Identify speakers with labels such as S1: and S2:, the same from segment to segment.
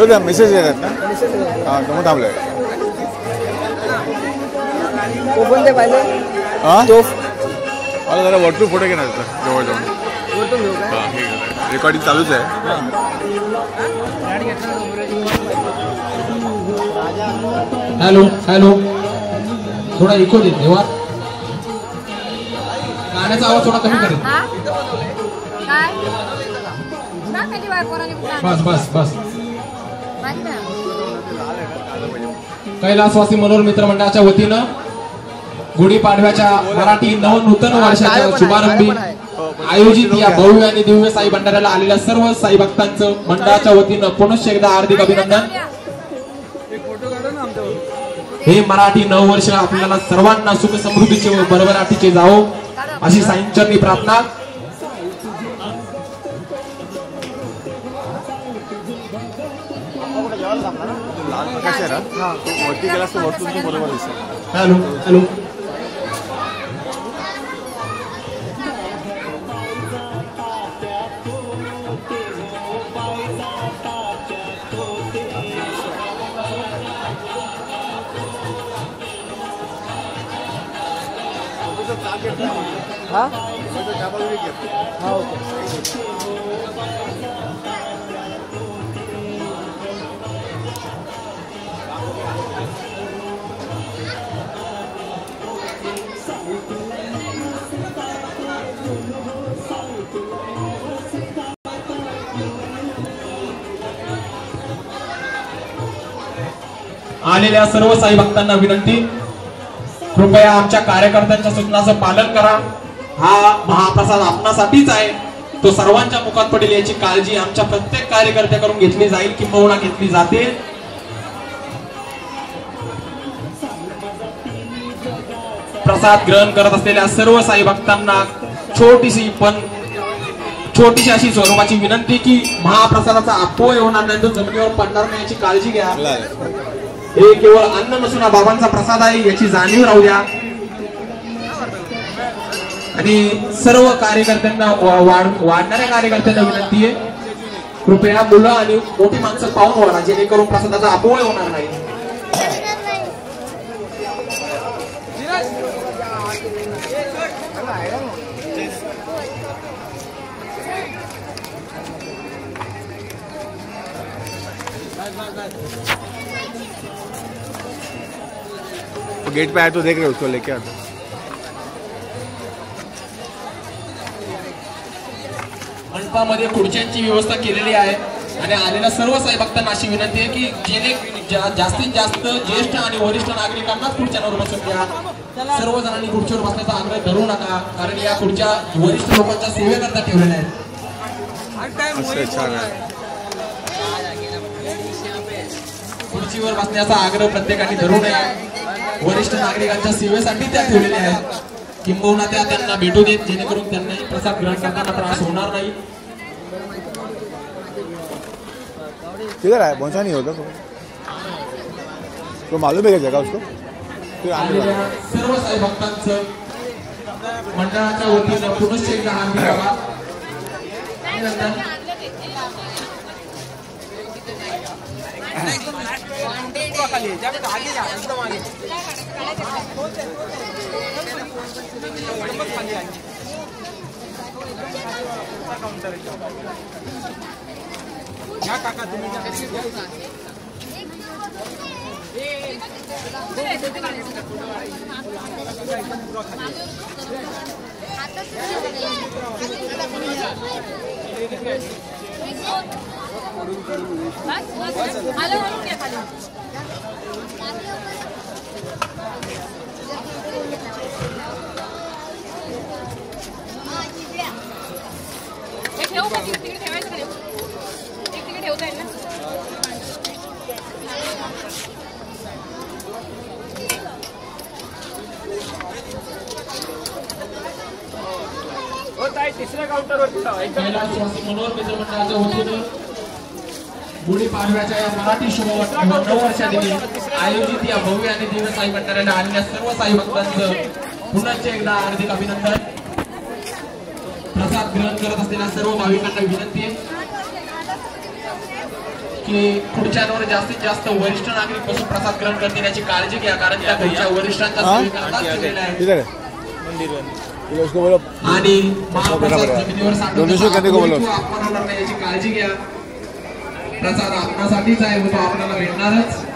S1: द्या मेसेज येतात ना. हां मग थांबलोय.
S2: ओपन ते पाहिजे.
S1: हां मला जरा वरतून फोटो घेणार होता जवळ जाऊन.
S2: वरतून घेऊ का?
S1: हां ठीक रेकॉर्डिंग चालूच आहे.
S3: हॅलो हॅलो थोडा इको दे देवा. गाण्याचा आवाज थोडा कमी करेल. बस बस बस. कैलासवासी मनोहर मित्र मंडळाच्या वतीनं गुढीपाडव्याच्या मराठी नवनूतन वर्षाच्या शुभारंभी आयोजित या भव्य आणि दिव्य साई भंडाऱ्याला आलेल्या सर्व साई भक्तांचं मंडळाच्या वतीनं पुनश्च एकदा हार्दिक अभिनंदन. हे मराठी नववर्ष आपल्याला सर्वांना सुख समृद्धीचे व भरभराटीचे जावो अशी साईंचरणी प्रार्थना. हॅलो हॅलो
S2: हाँ
S3: आलेल्या सर्व साई भक्तांना विनंती, कृपया आमच्या कार्यकर्त्यांच्या सूचनांचं पालन करा. हा महाप्रसाद आपणासाठीच आहे, तो सर्वांच्या मुखात पडेल याची काळजी आमच्या प्रत्येक कार्यकर्त्याकडून घेतली जाईल किंवा घेतली जाते. प्रसाद ग्रहण करत असलेल्या सर्व साई भक्तांना छोटीशी अशी स्वरूपाची विनंती की महाप्रसादाचा अपव्यय होणार नाही, तो जमिनीवर पडणार नाही याची काळजी घ्या. हे केवळ अन्न नसून बाबांचा प्रसाद आहे याची जाणीव राहू द्या. आणि सर्व कार्यकर्त्यांना वाढणाऱ्या कार्यकर्त्यांना विनंती आहे, कृपया मुलं आणि मोठी माणसं पाहून वाढा जेणेकरून प्रसादाचा अपव्यय होणार नाही.
S1: गेट पे आया तो देख रहे उसको लेके आता.
S3: मंडपामध्ये खुर्च्यांची व्यवस्था केलेली आहे आणि आलेल्या सर्व साई भक्तांना अशी विनंती आहे की जास्तीत जास्त ज्येष्ठ आणि वरिष्ठ नागरिकांनाच खुर्च्यांवर बसून द्या. सर्व जणांनी खुर्चीवर बसण्याचा आग्रह धरू नका, कारण या खुर्च्या वरिष्ठ लोकांच्या सेवेकरता ठेवलेल्या आहेत. खुर्चीवर बसण्याचा आग्रह प्रत्येकाने धरू नये. वरिष्ठ नागरिकांच्या सेवेसाठी त्या ठेवलेल्या आहेत, किंबहुना त्या त्यांना भेटू देत जेणेकरून त्यांना प्रसाद ग्रहण करताना त्रास होणार नाही.
S1: किधर है? पहुंचा नहीं होता तो मालूम है क्या जगह उसको?
S3: सर्व साई भक्तांचं मंडळाच्या वतीनं पुनश्च एकदा हार्दिक आभार.
S2: काका तुम्ही तिसऱ्या काउंटरवर
S3: कैलासवासी मनोहर मित्र मंडळाच्या वतीनं गुढीपाडव्याच्या या मराठी शुभ नववर्षादिनी आयोजित या भव्य आणि दिव्य साई भंडाऱ्याला आलेल्या सर्व साई भक्तांचं पुनश्च एकदा हार्दिक अभिनंदन. प्रसाद ग्रहण करत असलेल्या सर्व भाविकांना विनंती आहे, की पुढच्यांवर जास्तीत जास्त वरिष्ठ नागरिक बसून प्रसाद ग्रहण करतील याची काळजी घ्या, कारण त्या पुढच्या वरिष्ठांच्या सोयीकरता केलेल्या आहेत.
S1: इधर है उसको बोलो
S3: आणि महाप्रसाद जमिनीवर
S1: डोनेशन करने को बोलो.
S3: आपण होणार नाही याची काळजी घ्या. प्रसाद आपणासाठीच आहे, तो आपल्याला भेटणारच.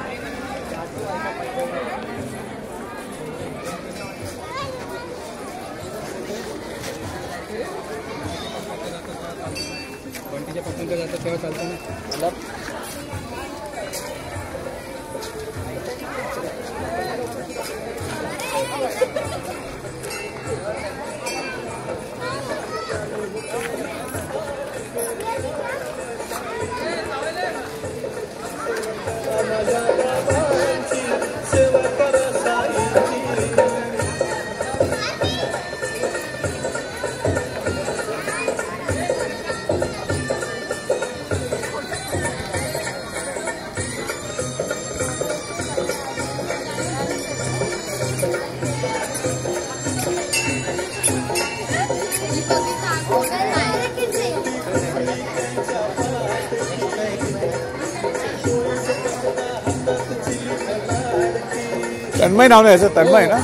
S1: तन्मय नाव नाही याचं, तन्मय ना.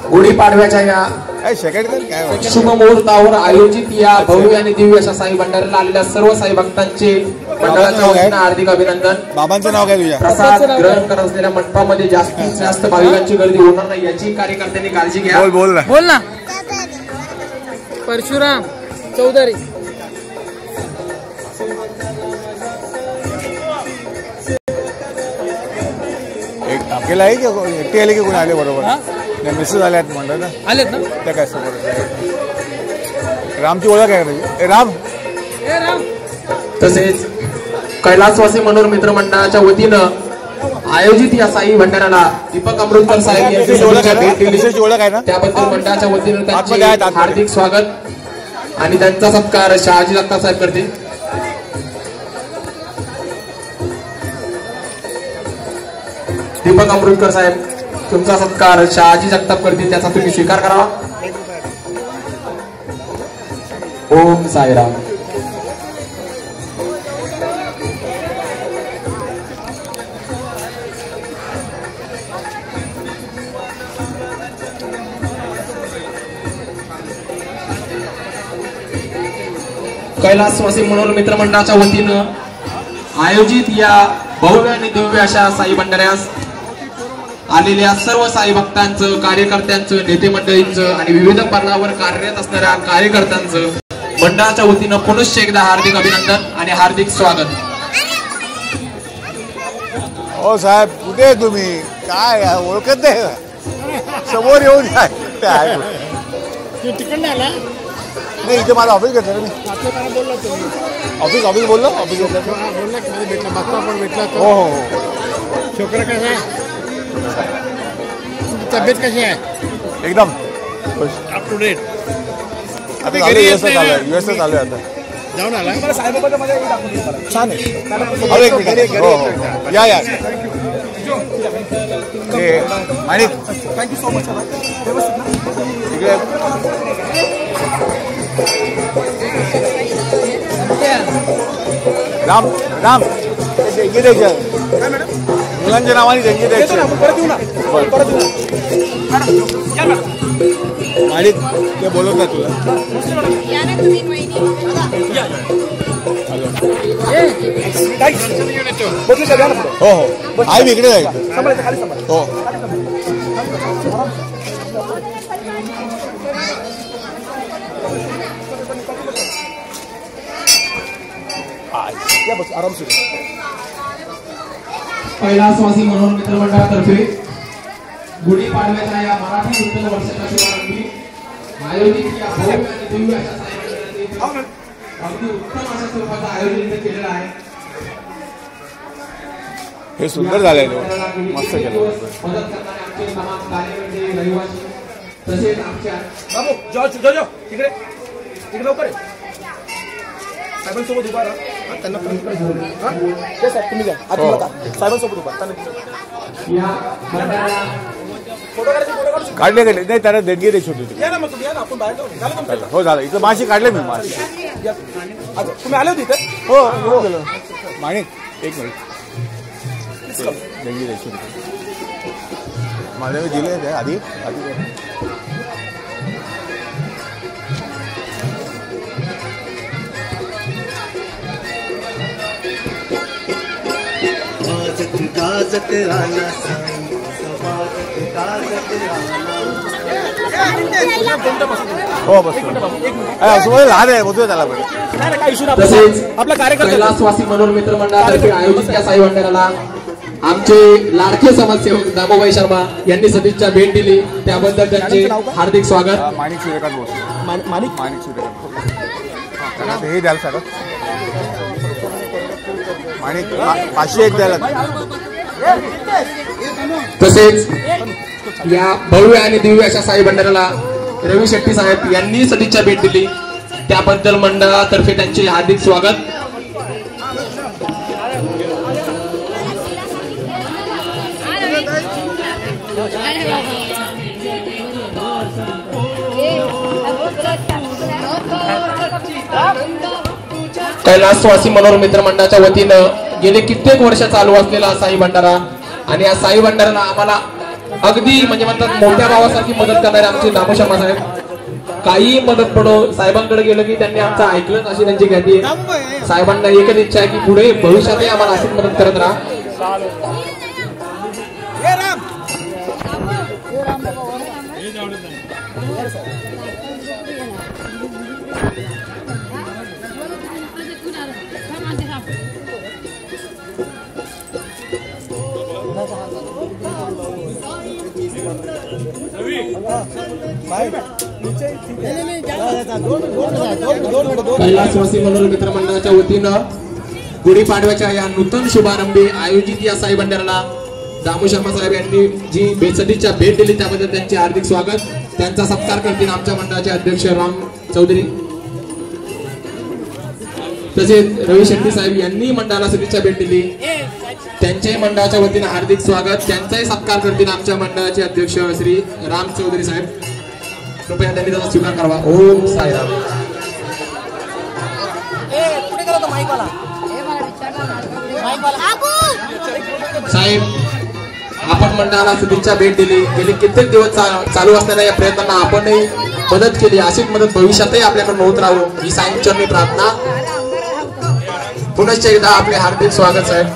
S3: गुढीपाडव्याच्या या
S1: सेकंड काय
S3: शुभ मुहूर्तावर आयोजित या भव्य आणि दिव्य अशा साई भंडाऱ्याला आलेल्या सर्व साई भक्तांचे मंडळाच्या वतीनं हार्दिक अभिनंदन.
S1: बाबांचं नाव काय तुझ्या?
S3: प्रसाद ग्रहण करत असलेल्या मंडपामध्ये जास्तीत जास्त भाविकांची गर्दी होणार नाही याची कार्यकर्त्यांनी काळजी घ्या.
S1: बोल
S2: ना. परशुराम चौधरी.
S1: एक अकेला आहे की एकटे आले की कोणी आले बरोबर? मिसेस आले आहेत म्हणतात ना.
S2: आलेत ना.
S1: त्या काय समोर रामची ओळख आहे का? राम
S3: तसेच कैलासवासी मनोर मित्र मंडळाच्या वतीनं आयोजित या साई भंडाऱ्याला दीपक अमृतकर साहेब यांची शुभेच्छा भेट दिली.
S1: ओळख आहे ना.
S3: त्याबद्दल मंडळाच्या वतीनं त्यांचे हार्दिक स्वागत आणि त्यांचा सत्कार शहाजी जगताप साहेब करतील. दीपक अमृतकर साहेब तुमचा सत्कार शहाजी जगताप करतील, त्याचा तुम्ही स्वीकार करावा. ओम साईराम. कैलासवासी मनोर मित्र मंडळाच्या वतीनं आयोजित या भव्य आणि दिव्य अशा साई भंडाऱ्यास आलेल्या सर्व साई भक्तांचं, कार्यकर्त्यांचं, नेते मंडळींचं आणि विविध पदावर कार्यरत असणाऱ्या कार्यकर्त्यांचं मंडळाच्या वतीनं पुनश्च एकदा हार्दिक अभिनंदन आणि हार्दिक स्वागत.
S1: हो साहेब, कुठे तुम्ही? काय ओळखत नाही, समोर येऊन काय
S2: तिकडे आला
S1: नाही. इथे माझं ऑफिस घेतलं मी. ऑफिस बोललो. ऑफिस घेतलं
S2: बोलला की भेटला बाप्पा पण भेटला.
S1: हो.
S2: छोकरा कसा आहे? तब्येत कशी आहे?
S1: एकदम
S2: अप टू डेट.
S1: आता युएस चालू आहे आता.
S2: जाऊन आला
S1: छान आहे. एक मिनिट. हो या माणिक, थँक्यू सो मच. इकडे राम देंगी द्यायच्या मुलांच्या नावाने देंगी द्यायची. आणि ते बोलत नाही तुला. हो आहे मी इकडे जायचं. हो आराम से.
S3: कैलासवासी मनोर मित्र मंडळातर्फे गुढीपाडव्याच्या या मराठी नूतन वर्षाच्या शुभारंभी आयोजित या भव्य आणि दिव्य अशा साई भंडाऱ्याचे अगदी उत्तम अशा स्वरूपाचं आयोजन इथे केलेलं आहे.
S1: हे सुंदर झालंय. मस्त केलं.
S3: मदत करणारे आमचे समाज कार्यकर्ते, रहिवासी तसेच आमच्या
S2: तिकडे लवकर साहेबांसोबत उभा राहा. त्यांना तुम्ही जा साहेबांसोबत उभा.
S3: या मंडळाला
S2: फोटो काढायचे.
S1: काढले नाही त्याला देणगी द्यायची होती.
S2: या ना मग तुम्ही, या ना आपण बाहेर जाऊ. झालं तुमचं?
S1: हो झालं. इथं माशी काढले मी माशी.
S2: या. अच्छा, तुम्ही आले होते इथे?
S1: हो हो गेलो. माणिक एक मिनिट देणगी द्यायची होती. माझ्या मी दिले ते आधी
S4: गाजत राना
S1: हो बस लहान आहे बघतोय त्याला पण.
S2: काय इशू नाही.
S3: तसेच
S2: आपला कार्यकर्ता
S3: कैलासवासी मनोर मित्र मंडळातर्फे आयोजित या साई भंडाराला आमचे लाडके समाजसेवक दामोबाई शर्मा यांनी सदिच्छा भेट दिली, त्याबद्दल त्यांचे हार्दिक स्वागत.
S1: माणिक सूर्यकांत बोस. माणिक सूर्यकांत हे द्यायला सांगा. माणिक 501 द्यायला.
S3: तसेच या भव्य आणि दिव्य अशा साई भंडाराला रवी शेट्टी साहेब यांनी सदिच्छा भेट दिली, त्याबद्दल मंडळातर्फे त्यांचे हार्दिक स्वागत. कैलासवासी मनोर मित्र मंडळाच्या वतीनं गेले कित्येक वर्ष चालू असलेला साई भंडारा, आणि या साई भंडाराला आम्हाला अगदी म्हणजे म्हणतात मोठ्या भावासारखी मदत करणारे आमचे दामो शर्मा साहेब. काही मदत पडो साहेबांकडे गेलं की त्यांनी आमचं ऐकलं अशी त्यांची ख्याती आहे. साहेबांना एकच इच्छा आहे की पुढे भविष्यातही आम्हाला अशीच मदत करत राहा. कैलासवासी मनोर मित्र मंडळाच्या वतीनं गुढीपाडव्याच्या या नूतन शुभारंभी आयोजित या साई भंडाराला दामू शर्मा साहेब यांनी जी बेसदीच्या भेट दिली त्याबद्दल त्यांचे हार्दिक स्वागत. त्यांचा सत्कार करतील आमच्या मंडळाचे अध्यक्ष राम चौधरी. तसेच रवी शेट्टी साहेब यांनी मंडळाला सदिच्छा भेट दिली, त्यांच्याही मंडळाच्या वतीनं हार्दिक स्वागत. त्यांचाही सत्कार करतील आमच्या मंडळाचे अध्यक्ष श्री राम चौधरी साहेब. कृपया त्यांनी त्याचा स्वीकार करावा. ओम साईराम. साहेब आपण मंडळाला सदिच्छा भेट दिली, गेले कित्येक दिवस चालू असलेल्या या प्रयत्नांना आपणही मदत केली, अशीच मदत भविष्यातही आपल्याकडून होत राहू ही साईंचरणी प्रार्थना. पुनश्च एकदा आपले हार्दिक स्वागत साहेब.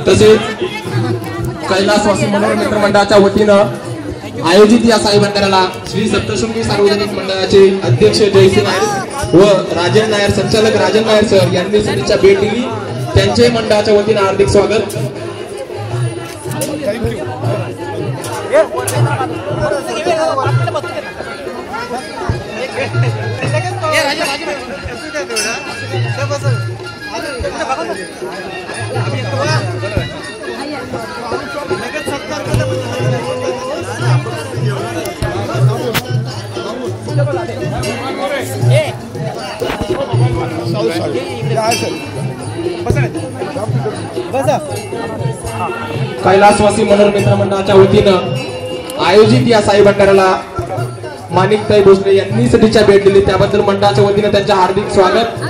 S3: तसेच कैलासवासी मनोर मित्र मंडळाच्या वतीनं आयोजित या साई भंडाराला श्री सप्तशृंगी सार्वजनिक मंडळाचे अध्यक्ष जयसिंग नायर व राजन नायर संचालक राजन नायर सर यांनी सदिच्छा भेट दिली, त्यांचे मंडळाच्या वतीनं हार्दिक स्वागत. कैलासवासी मनोर मित्र मंडळाच्या वतीनं आयोजित या साई भंडाराला माणिकताई भोसले यांनी सदिच्छा भेट दिली, त्याबद्दल मंडळाच्या वतीनं त्यांचे हार्दिक स्वागत.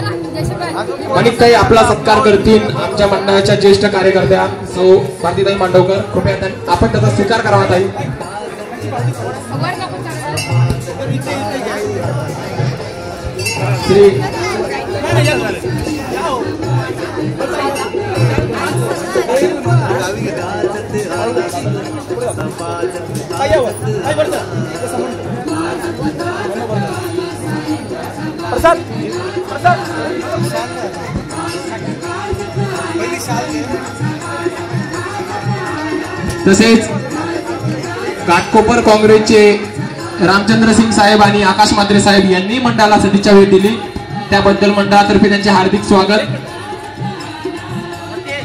S3: माणिकताई आपला सत्कार करतील आमच्या मंडळाच्या ज्येष्ठ कार्यकर्त्या सौ भारतीताई मांडवकर. कृपया आपण त्याचा स्वीकार करावा ताई. श्री तसेच घाटकोपर काँग्रेसचे रामचंद्र सिंग साहेब आणि आकाश मात्रे साहेब यांनी मंडळाला सदिच्छा भेट दिली, त्याबद्दल मंडळातर्फे त्यांचे हार्दिक स्वागत.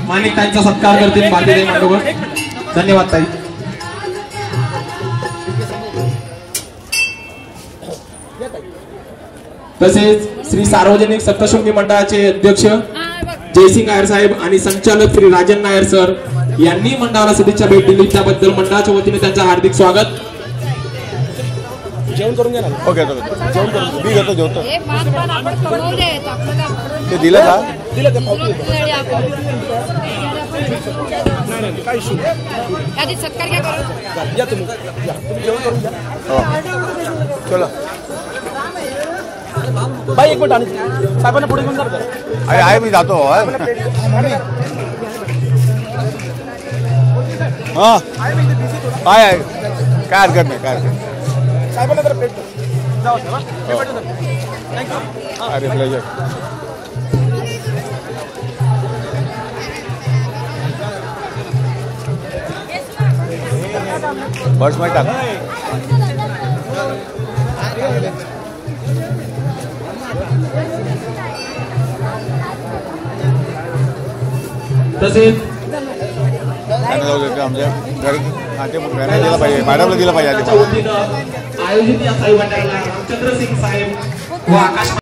S3: माणिक त्यांचा सत्कार करतील भारतीताई मांडवकर. धन्यवाद ताई. तसेच श्री सार्वजनिक सप्तशृंगी मंडळाचे अध्यक्ष जयसिंग नायर साहेब आणि संचालक श्री राजन नायर सर यांनी मंडळाला शुभेच्छा भेट दिली, त्याबद्दल मंडळाच्या वतीने त्यांचं हार्दिक स्वागत.
S2: जेवण करून घ्या ना.
S1: ओके जेवण करून मी घेतो जेवतो. ते
S2: दिलं का? दिलं ते काय इश्यू
S5: सत्कार घ्या करून
S2: या तुम्ही जेवण करून घ्या.
S1: चला
S2: बाई एक मिनिट आणि साहेबांना पुढे घेऊन जाणार.
S1: अरे आहे मी जातो. हां आहे काय हरकत नाही काय हरकत.
S2: साहेबांना जरा प्लेट जाऊ.
S1: अरे प्लेजर. पर्स मध्ये टाक.
S3: तसेच
S1: आमच्या घरी दिला पाहिजे, मॅडमला दिला पाहिजे.
S3: वतीनं आयोजित या साई मंडळाला रामचंद्र सिंग साहेब व आकाश